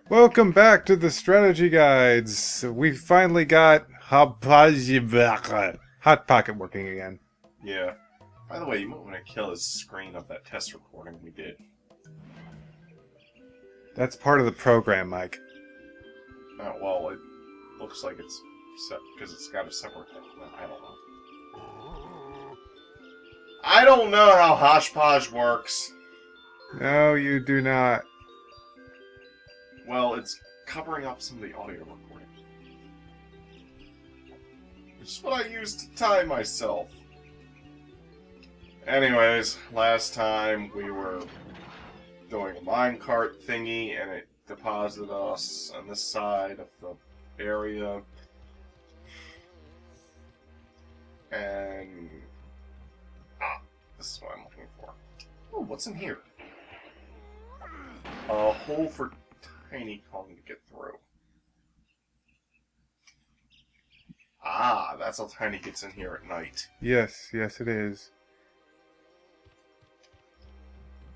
Welcome back to the strategy guides. We finally got Hot Pocket working again. Yeah. By the way, you might want to kill his screen of that test recording we did. That's part of the program, Mike. Oh, well, it looks like it's set because it's got a separate thing. Well, I don't know. I don't know how Hodgepodge works. No, you do not. Well, it's covering up some of the audio recording. Which is what I use to time myself. Anyways, last time we were doing a minecart thingy and it deposited us on this side of the area. And this is what I'm looking for. Oh, what's in here? A hole for Tiny Kong to get through. Ah, that's how Tiny gets in here at night. Yes, it is.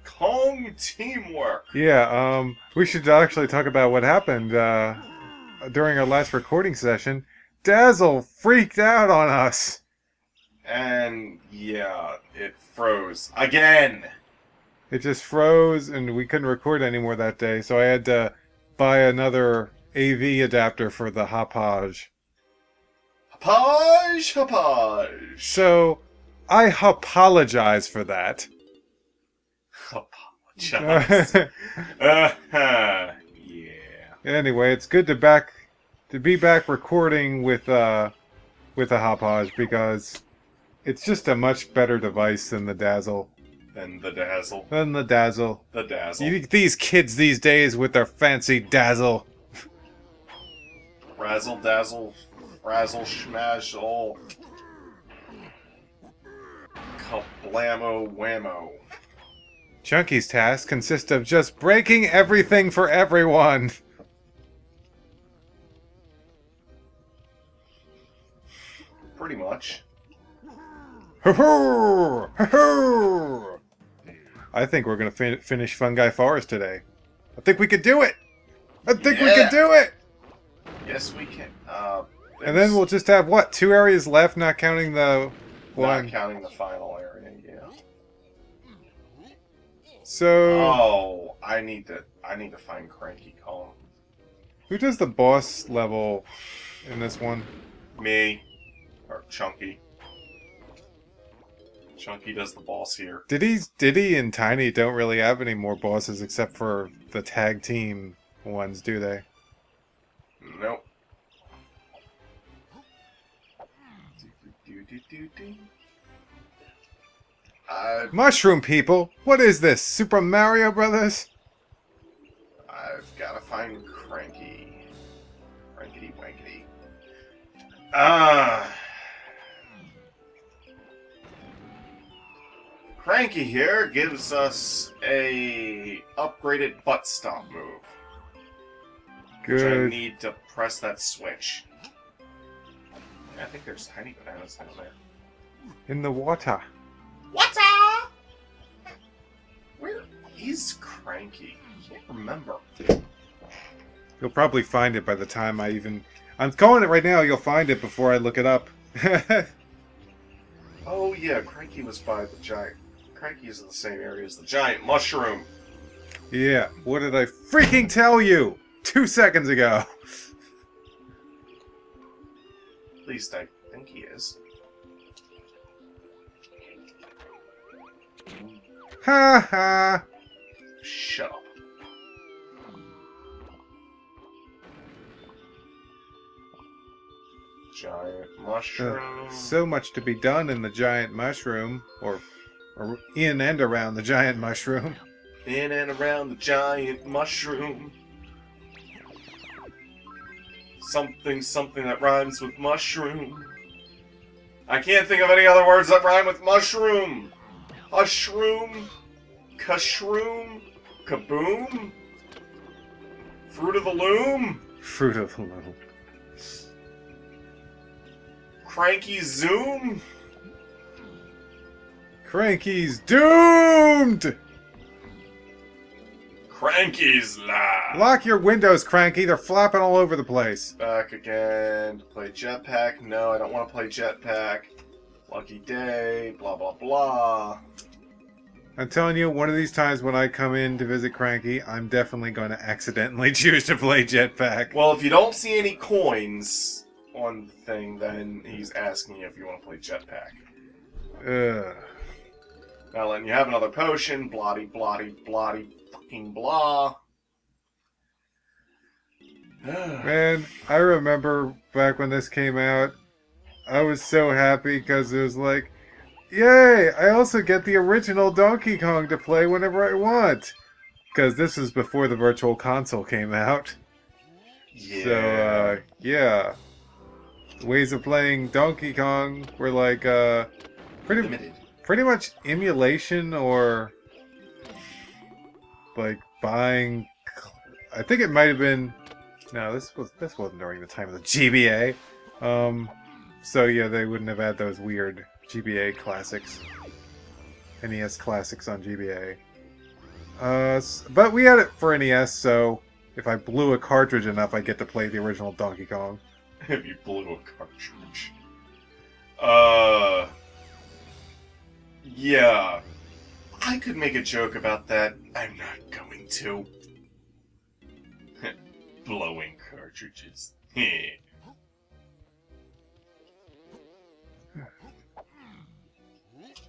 Kong teamwork! Yeah, we should actually talk about what happened during our last recording session. Dazzle freaked out on us. And yeah, it froze. Again! It just froze and we couldn't record anymore that day, so I had to buy another AV adapter for the Hopage. Hopage! So, I apologize for that. Apologize. Yeah. Anyway, it's good to be back recording with a Hopage because it's just a much better device than the Dazzle. And the Dazzle. The Dazzle. These kids these days with their fancy Dazzle. Razzle dazzle, frazzle schmash all. Kablamo whammo. Chunky's task consists of just breaking everything for everyone. Pretty much. I think we're gonna finish Fungi Forest today. I think we could do it. We could do it. Yes, we can. And then we'll just have what, 2 areas left, not counting the one. Not counting the final area. Yeah. So. Oh, I need to find Cranky Kong. Who does the boss level in this one? Me, or Chunky. Chunky does the boss here. Diddy and Tiny don't really have any more bosses except for the tag team ones, do they? Nope. Mushroom people, what is this? Super Mario Brothers? I've got to find Cranky. Crankety wankety. Cranky here gives us a upgraded butt stomp move. Which I Good. need to press that switch. I think there's tiny bananas down there. In the water. What's up? Where is Cranky? I can't remember. You'll probably find it by the time I'm calling it right now, you'll find it before I look it up. Oh yeah, Cranky was by the giant. Cranky is in the same area as the giant mushroom. Yeah, what did I freaking tell you 2 seconds ago? At least I think he is. Ha ha. Shut up. Giant mushroom. So much to be done in the giant mushroom, or in and around the giant mushroom. In and around the giant mushroom. Something that rhymes with mushroom. I can't think of any other words that rhyme with mushroom. A shroom. Kashroom. Kaboom. Fruit of the loom. Fruit of the Loom. Cranky zoom. Cranky's doomed! Cranky's live. Lock your windows, Cranky. They're flapping all over the place. Back again. To play Jetpack. No, I don't want to play Jetpack. Lucky day. Blah, blah, blah. I'm telling you, one of these times when I come in to visit Cranky, I'm definitely going to accidentally choose to play Jetpack. Well, if you don't see any coins on the thing, then he's asking you if you want to play Jetpack. Ugh. Now letting you have another potion. Blotty, blotty, blotty, fucking blah. Man, I remember back when this came out, I was so happy because it was like, yay! I also get the original Donkey Kong to play whenever I want. Because this was before the Virtual Console came out. Yeah. So, yeah. Ways of playing Donkey Kong were like, Limited. pretty much emulation or, like, buying... I think it might have been... No, this wasn't during the time of the GBA. So yeah, they wouldn't have had those weird GBA classics. NES classics on GBA. But we had it for NES, so if I blew a cartridge enough, I get to play the original Donkey Kong. If you blew a cartridge. Yeah. I could make a joke about that. I'm not going to. Blowing cartridges.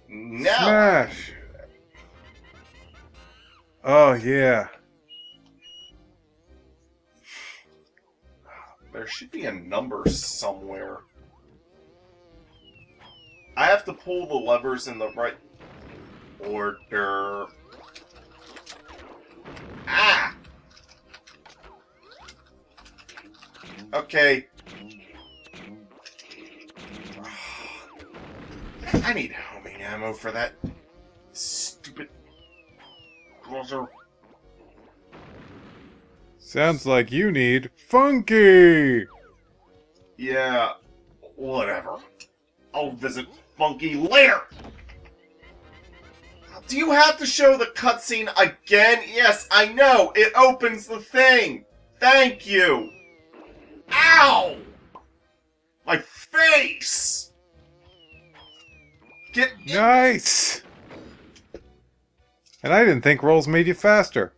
No. Smash! Oh, yeah. There should be a number somewhere. I have to pull the levers in the right order. Ah! Okay. I need homing ammo for that stupid buzzer. Sounds like you need Funky! Yeah, whatever. I'll visit Funky later! Do you have to show the cutscene again? Yes, I know! It opens the thing! Thank you! Ow! My face! Get in. Nice! And I didn't think rolls made you faster.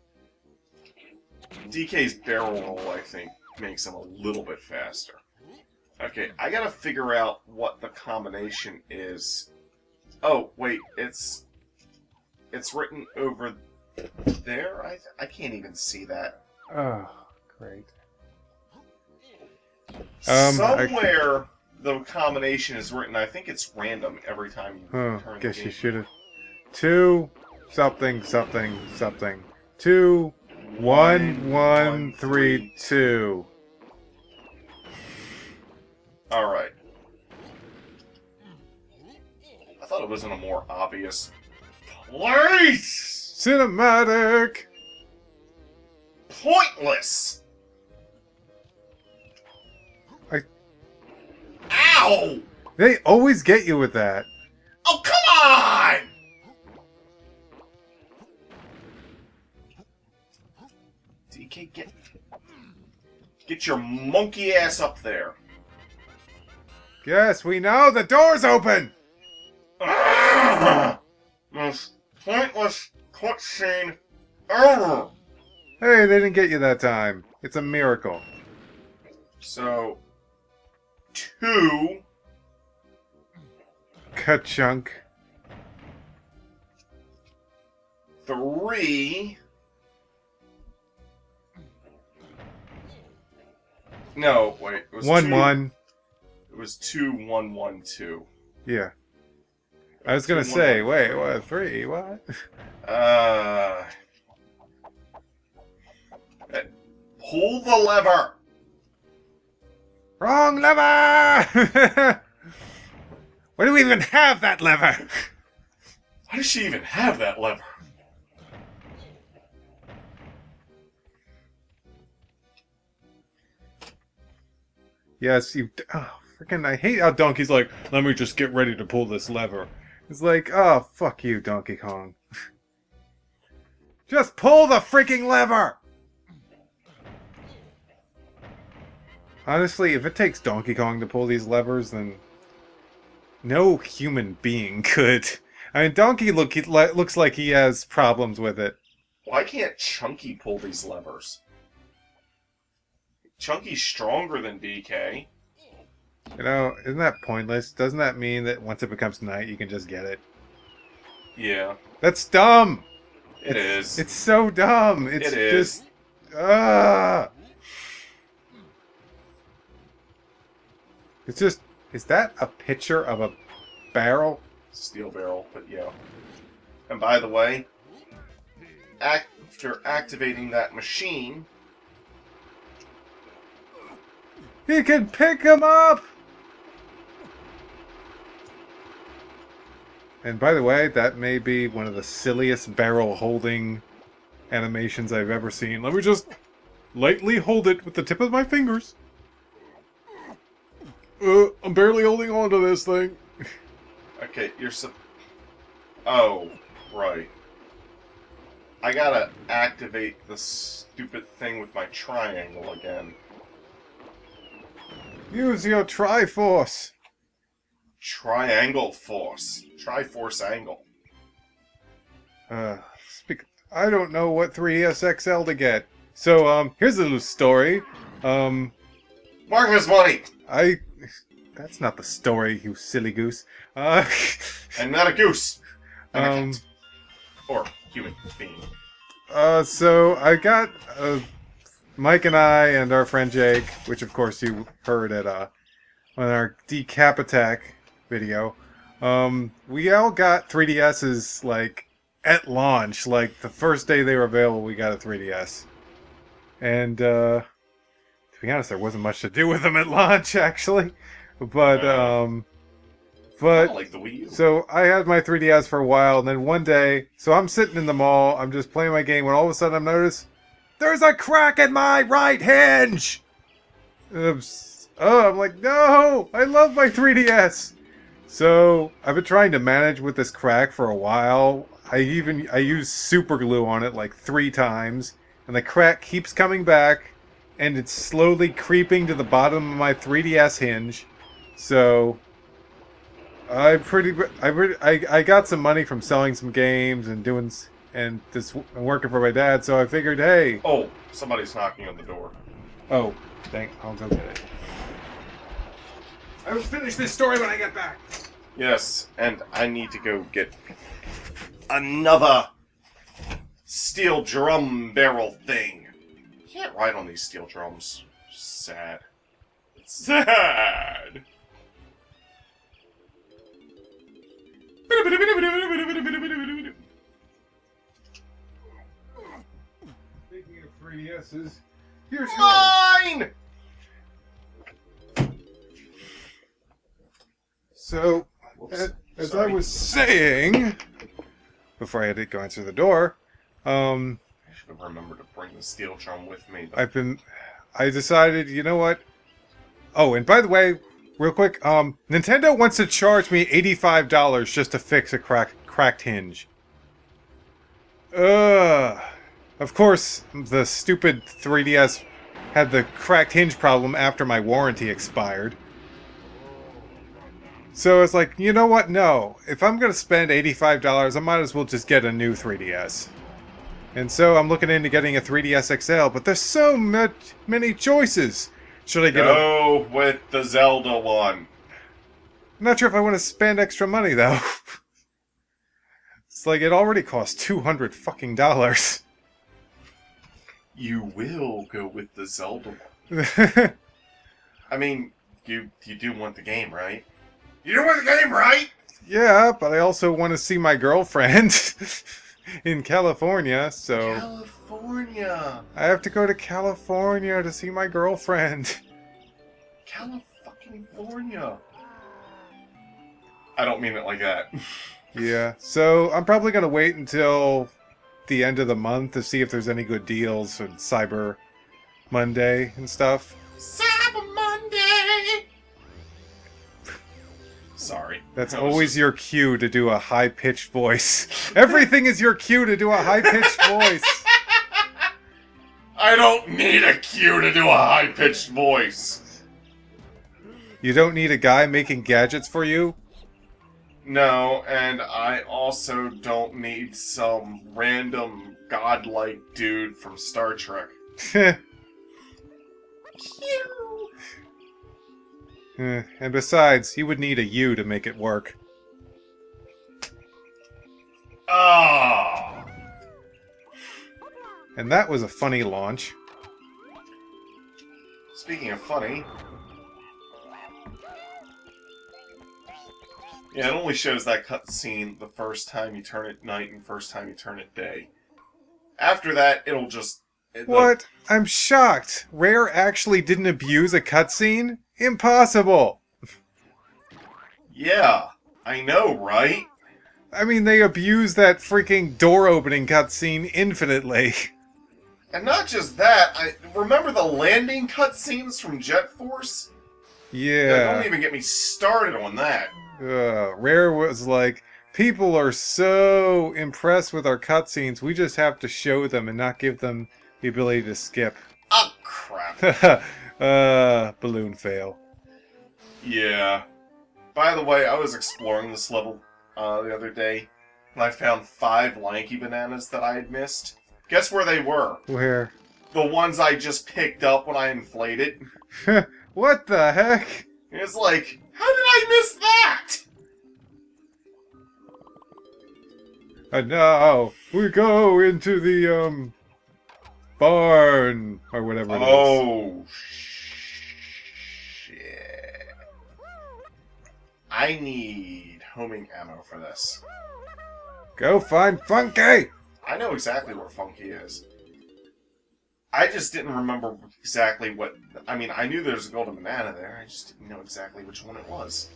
DK's barrel roll, I think, makes him a little bit faster. Okay, I gotta figure out what the combination is. Oh, wait, it's written over there? I can't even see that. Oh, great. Somewhere the combination is written. I think it's random every time you turn the Guess game. you should have. 2 something something something. 2 1 1 3 2. Alright. I thought it was in a more obvious place! Cinematic. Pointless! I Ow! They always get you with that. Oh, come on! DK, get your monkey ass up there. Yes, we know the door's open. Most pointless cutscene ever. Hey, they didn't get you that time. It's a miracle. So, 2, Ka-chunk. 3. No, wait. It was 1 2, 1. It was 2 1 1 2. Yeah. I was gonna 2, 1, say, 1, wait, 3. what? 3? What? Pull the lever. Wrong lever! Why do we even have that lever? Why does she even have that lever? Yes, you. Oh, freaking! I hate how Donkey's like, let me just get ready to pull this lever. It's like, oh, fuck you, Donkey Kong. Just pull the freaking lever! Honestly, if it takes Donkey Kong to pull these levers, then no human being could. I mean, Donkey looks like he has problems with it. Why can't Chunky pull these levers? Chunky's stronger than DK. You know, isn't that pointless? Doesn't that mean that once it becomes night, you can just get it? Yeah, That's dumb! it is. It's so dumb! It's It is. just... Ah! It's just... Is that a picture of a barrel? Steel barrel, but yeah. And by the way, after activating that machine, He can pick him up! And by the way, that may be one of the silliest barrel holding animations I've ever seen. Let me just lightly hold it with the tip of my fingers. I'm barely holding on to this thing. okay, oh, right. I gotta activate the stupid thing with my triangle again. Use your Triforce. Triangle Force. Triforce Angle. I don't know what 3DS XL to get. So, here's a little story. Marcus money! That's not the story, you silly goose. And not a goose. Um, Or human being. so I got, Mike and I and our friend Jake, which of course you heard at, on our Decap Attack video, we all got 3DSs, like, at launch. Like, the first day they were available, we got a 3DS. And, to be honest, there wasn't much to do with them at launch, actually. But, I but, don't like the Wii U. so I had my 3DS for a while, and then one day, so I'm sitting in the mall, I'm just playing my game, when all of a sudden I notice, there's a crack in my right hinge! And I'm like, no! I love my 3DS! So, I've been trying to manage with this crack for a while. I used super glue on it like 3 times, and the crack keeps coming back, and it's slowly creeping to the bottom of my 3DS hinge. So, I got some money from selling some games and working for my dad, so I figured, hey... Oh, somebody's knocking on the door. Oh, I'll go get it. I will finish this story when I get back. Yes, and I need to go get another steel drum barrel thing. Can't ride on these steel drums. Sad. Sad. Speaking of 3DSs, here's Mine! So, Whoops. as Sorry. I was saying, before I had to go answer the door, I should have remembered to bring the steel drum with me. But I decided, you know what? Oh, and by the way, real quick, Nintendo wants to charge me $85 just to fix a cracked hinge. Of course, the stupid 3DS had the cracked hinge problem after my warranty expired. So it's like, you know what? No. If I'm going to spend $85, I might as well just get a new 3DS. And so I'm looking into getting a 3DS XL, but there's so many choices. Should I get go with the Zelda one. I'm not sure if I want to spend extra money, though. It's like, it already costs $200 fucking dollars. You will go with the Zelda one. Yeah, I mean, you do want the game, right? You do want the game, right? but I also want to see my girlfriend in California, so... California. I have to go to California to see my girlfriend. California. I don't mean it like that. Yeah, so I'm probably going to wait until the end of the month to see if there's any good deals on Cyber Monday and stuff. Cyber Monday. Sorry. That's I was always just- your cue to do a high-pitched voice. Everything is your cue to do a high-pitched voice. I don't need a cue to do a high-pitched voice. You don't need a guy making gadgets for you? No, and I also don't need some random godlike dude from Star Trek. And besides, you would need a U to make it work. Ah! And that was a funny launch. Speaking of funny... Yeah, it only shows that cutscene the first time you turn it night and first time you turn it day. After that, it'll just... What? I'm shocked. Rare actually didn't abuse a cutscene? Impossible! Yeah, I know, right? I mean, they abused that freaking door-opening cutscene infinitely. And not just that, I remember the landing cutscenes from Jet Force? Yeah. Don't even get me started on that. Rare was like, people are so impressed with our cutscenes, we just have to show them and not give them the ability to skip. Oh, crap. Balloon fail. Yeah. By the way, I was exploring this level the other day, and I found 5 lanky bananas that I had missed. Guess where they were? Where? The ones I just picked up when I inflated. What the heck? It's like, how did I miss that? And now we go into the barn or whatever it is. Oh, shit. I need homing ammo for this. Go find Funky! I know exactly where Funky is. I just didn't remember exactly what... I mean, I knew there was a golden banana there. I just didn't know exactly which one it was.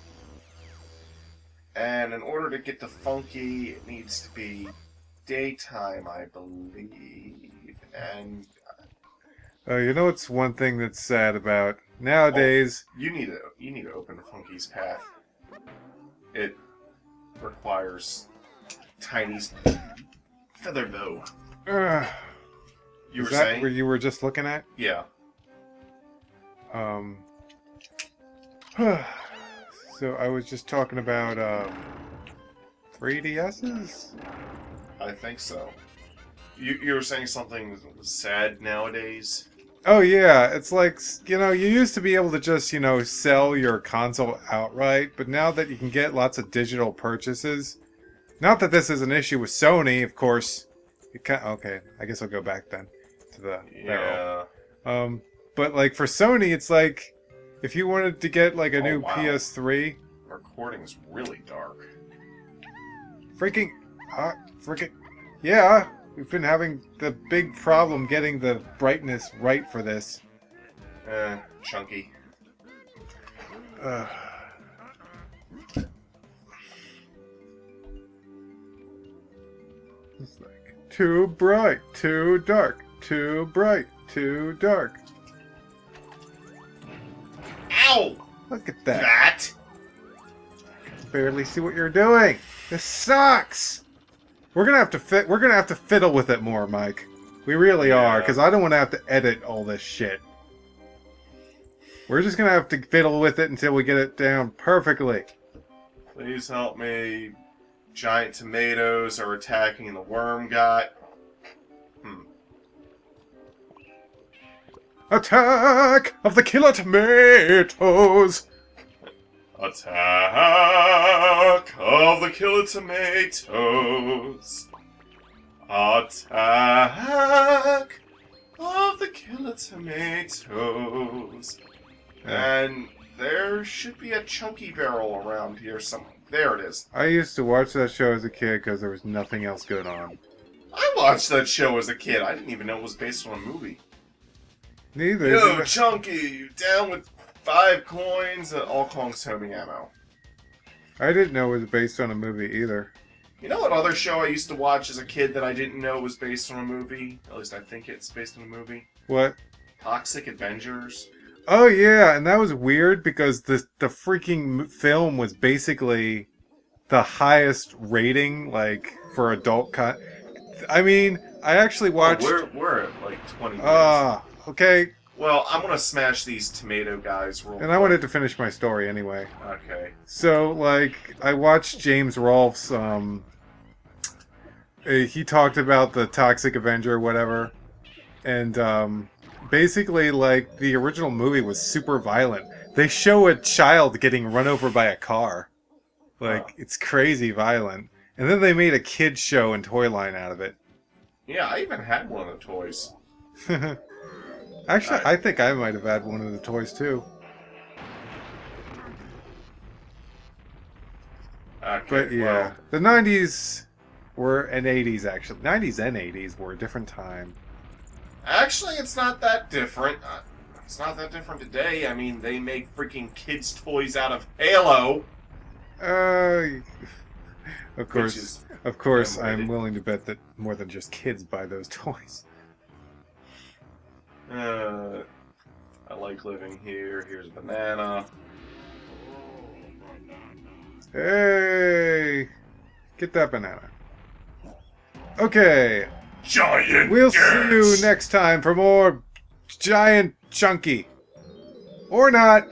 And in order to get to Funky, it needs to be daytime, I believe. And You know what's one thing that's sad about nowadays? you need to open Funky's path. It requires Tiny's feather bow. You Is were that saying? where you were just looking at? Yeah. So I was just talking about 3DSs? I think so. You were saying something sad nowadays? Oh yeah, it's like, you know, you used to be able to just, you know, sell your console outright, but now that you can get lots of digital purchases, not that this is an issue with Sony, of course. Okay, I guess I'll go back then to the barrel. Yeah. But like for Sony, it's like if you wanted to get like a new wow. PS3, Recording's really dark. freaking, yeah, we've been having the big problem getting the brightness right for this. Chunky. It's like too bright, too dark, too bright, too dark. Ow! Look at that. That? Barely see what you're doing. This sucks. We're gonna have to fiddle with it more, Mike. We really are, because I don't want to have to edit all this shit. We're just gonna have to fiddle with it until we get it down perfectly. Please help me. Giant tomatoes are attacking the worm guy. Attack of the killer tomatoes! Attack of the killer tomatoes. Attack of the killer tomatoes. And there should be a chunky barrel around here somewhere. There it is. I used to watch that show as a kid because there was nothing else going on. I watched that show as a kid. I didn't even know it was based on a movie. Neither. Yo, Chunky, down with 5 coins, all Kong's homing ammo. I didn't know it was based on a movie either. You know what other show I used to watch as a kid that I didn't know was based on a movie? At least I think it's based on a movie. What? Toxic Avengers. Oh yeah, and that was weird because the freaking film was basically the highest rating like for adult I mean, I actually Oh, watched we're at like 20 minutes. okay, Well, I'm gonna smash these tomato guys real and I quick. wanted to finish my story anyway. Okay. So like I watched James Rolfe's he talked about the Toxic Avenger or whatever, and basically like the original movie was super violent. They show a child getting run over by a car. Like, it's crazy violent. And then they made a kids show and toy line out of it. Yeah, I even had one of the toys. Actually, I think I might have had one of the toys too. Okay, But yeah, well, the 90s were, and 80s actually. 90s and 80s were a different time. actually, it's not that different. It's not that different today. I mean, they make freaking kids' toys out of Halo. Of Which course, is I'm animated. willing to bet that more than just kids buy those toys. I like living here. Here's a banana. Hey, get that banana. Okay, Giant we'll see you gas! next time for more Giant Chunky. Or not.